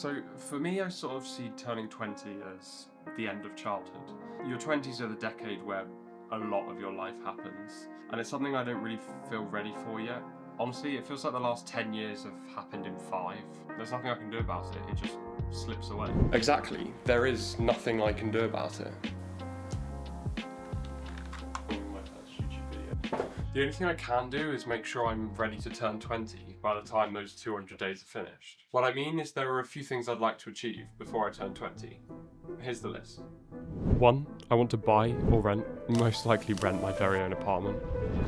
So for me, I sort of see turning 20 as the end of childhood. Your 20s are the decade where a lot of your life happens, and it's something I don't really feel ready for yet. Honestly, it feels like the last 10 years have happened in 5. There's nothing I can do about it, it just slips away. Exactly, there is nothing I can do about it. The only thing I can do is make sure I'm ready to turn 20 by the time those 200 days are finished. What I mean is there are a few things I'd like to achieve before I turn 20. Here's the list. 1. I want to buy or rent, most likely rent my very own apartment.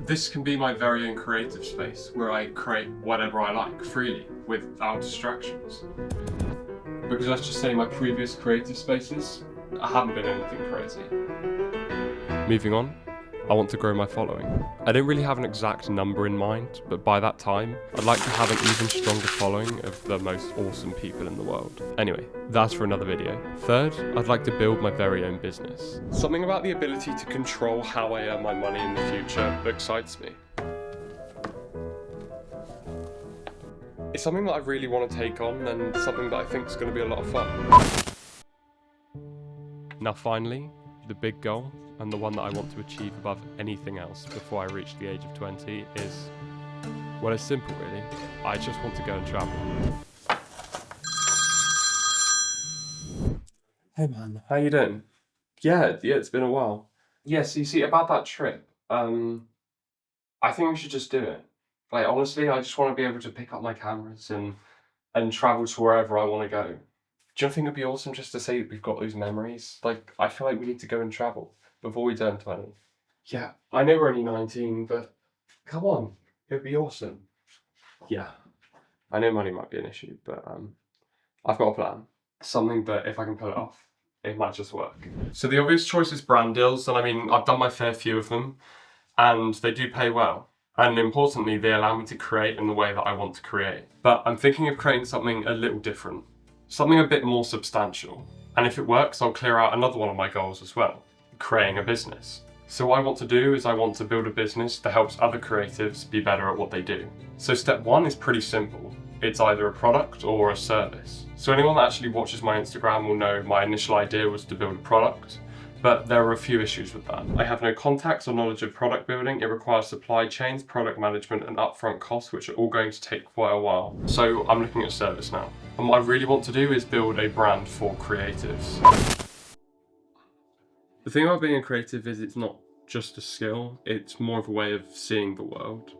This can be my very own creative space where I create whatever I like freely without distractions. Because let's just say my previous creative spaces, I haven't been anything crazy. Moving on. I want to grow my following. I don't really have an exact number in mind, but by that time, I'd like to have an even stronger following of the most awesome people in the world. Anyway, that's for another video. 3rd, I'd like to build my very own business. Something about the ability to control how I earn my money in the future excites me. It's something that I really want to take on and something that I think is going to be a lot of fun. Now finally, the big goal, and the one that I want to achieve above anything else before I reach the age of 20 is, well, it's simple really. I just want to go and travel. Hey man, how you doing? Yeah, it's been a while. Yes, you see, about that trip, I think we should just do it. Like, honestly, I just want to be able to pick up my cameras and travel to wherever I want to go. Do you think it'd be awesome just to say that we've got those memories? Like, I feel like we need to go and travel before we turn 20. Yeah, I know we're only 19, but come on, it'd be awesome. Yeah, I know money might be an issue, but I've got a plan. Something that if I can pull it off, it might just work. So the obvious choice is brand deals, and I mean, I've done my fair few of them, and they do pay well. And importantly, they allow me to create in the way that I want to create. But I'm thinking of creating something a little different. Something a bit more substantial. And if it works, I'll clear out another one of my goals as well, creating a business. So what I want to do is I want to build a business that helps other creatives be better at what they do. So step 1 is pretty simple. It's either a product or a service. So anyone that actually watches my Instagram will know my initial idea was to build a product, but there are a few issues with that. I have no contacts or knowledge of product building. It requires supply chains, product management, and upfront costs, which are all going to take quite a while. So I'm looking at service now. And what I really want to do is build a brand for creatives. The thing about being a creative is it's not just a skill, it's more of a way of seeing the world.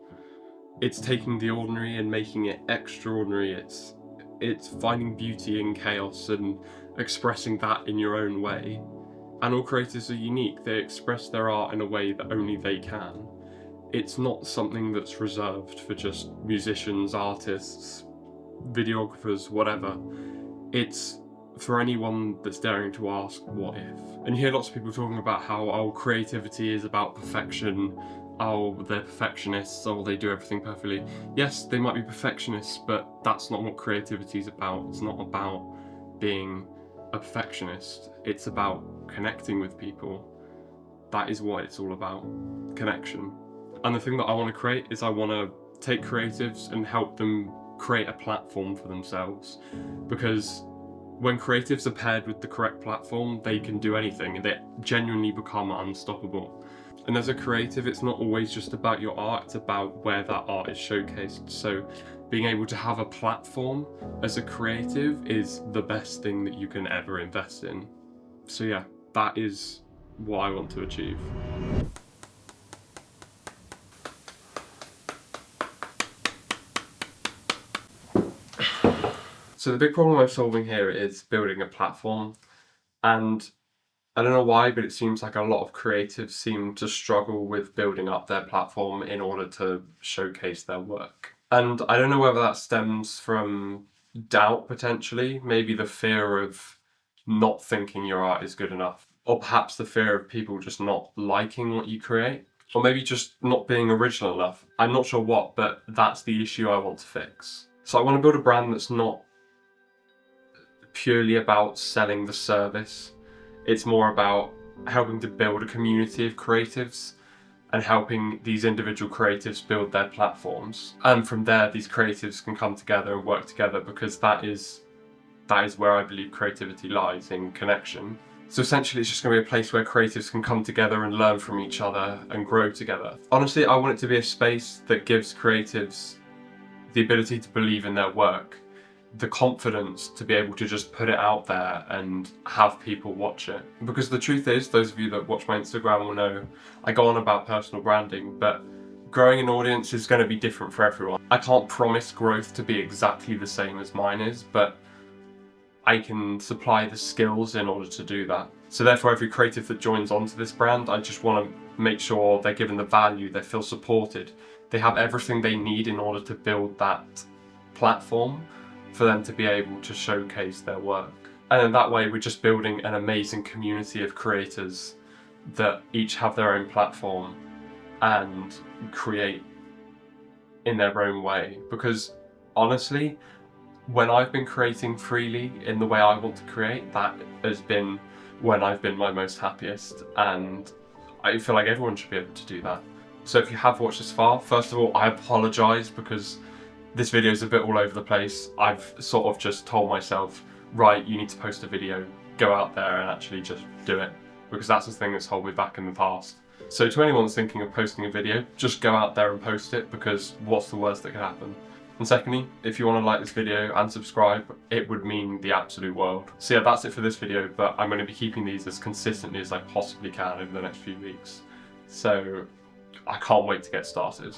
It's taking the ordinary and making it extraordinary. It's finding beauty in chaos and expressing that in your own way. And all creators are unique. They express their art in a way that only they can. It's not something that's reserved for just musicians, artists, videographers, whatever. It's for anyone that's daring to ask, what if? And you hear lots of people talking about how, oh, creativity is about perfection, oh, they're perfectionists, oh, they do everything perfectly. Yes, they might be perfectionists, but that's not what creativity is about. It's not about being a perfectionist. It's about connecting with people. That is what it's all about, connection. And the thing that I want to create is I want to take creatives and help them create a platform for themselves, because when creatives are paired with the correct platform, they can do anything and they genuinely become unstoppable. And as a creative, it's not always just about your art, it's about where that art is showcased. So being able to have a platform as a creative is the best thing that you can ever invest in. So yeah, that is what I want to achieve. So the big problem I'm solving here is building a platform, and I don't know why, but it seems like a lot of creatives seem to struggle with building up their platform in order to showcase their work. And I don't know whether that stems from doubt potentially, maybe the fear of not thinking your art is good enough, or perhaps the fear of people just not liking what you create, or maybe just not being original enough. I'm not sure what, but that's the issue I want to fix. So I want to build a brand that's not purely about selling the service. It's more about helping to build a community of creatives and helping these individual creatives build their platforms. And from there, these creatives can come together and work together, because that is that is where I believe creativity lies, in connection. So essentially it's just going to be a place where creatives can come together and learn from each other and grow together. Honestly, I want it to be a space that gives creatives the ability to believe in their work, the confidence to be able to just put it out there and have people watch it. Because the truth is, those of you that watch my Instagram will know, I go on about personal branding, but growing an audience is going to be different for everyone. I can't promise growth to be exactly the same as mine is, but I can supply the skills in order to do that. So therefore, every creative that joins onto this brand, I just want to make sure they're given the value, they feel supported, they have everything they need in order to build that platform for them to be able to showcase their work. And in that way, we're just building an amazing community of creators that each have their own platform and create in their own way. Because honestly, when I've been creating freely in the way I want to create, that has been when I've been my most happiest, and I feel like everyone should be able to do that. So if you have watched this far, first of all, I apologise because this video is a bit all over the place. I've sort of just told myself, right, you need to post a video, go out there and actually just do it, because that's the thing that's held me back in the past. So to anyone that's thinking of posting a video, just go out there and post it, because what's the worst that could happen? And secondly, if you want to like this video and subscribe, it would mean the absolute world. So yeah, that's it for this video, but I'm going to be keeping these as consistently as I possibly can over the next few weeks. So I can't wait to get started.